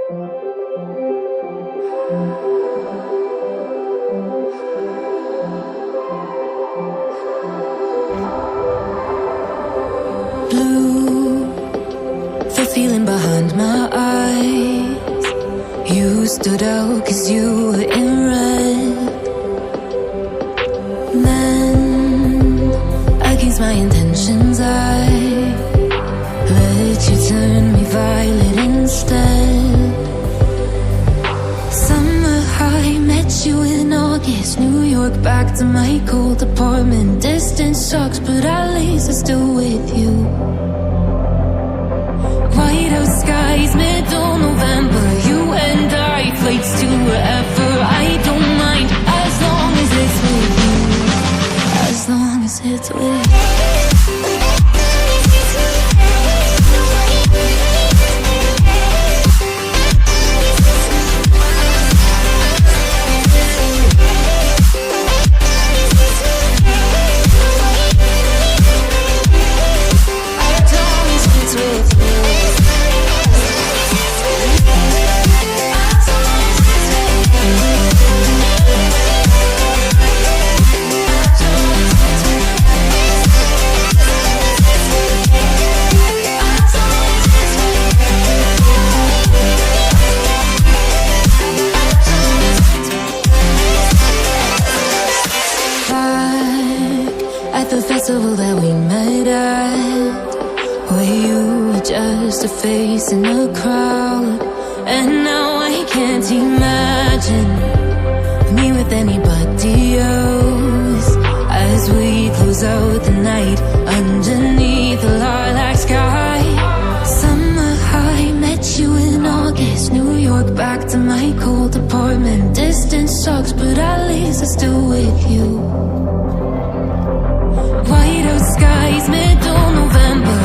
Blue, the feeling behind my eyes. You stood out 'cause you were in red. Then, against my intentions, I let you turn me violet instead. Summer high, met you in August. New York, back to my cold apartment. Distance sucks, but at least I'm still with you. Whiteout skies, middle November. You and I, flights to wherever. I don't mind, as long as it's with you. As long as it's with you. At the festival that we met at, where you were just a face in the crowd. And now I can't imagine me with anybody else. As we close out the night underneath the lilac sky. Summer high, met you in August. New York, back to my cold apartment. Distance sucks, but at least I'm still with you. Whiteout skies, middle November.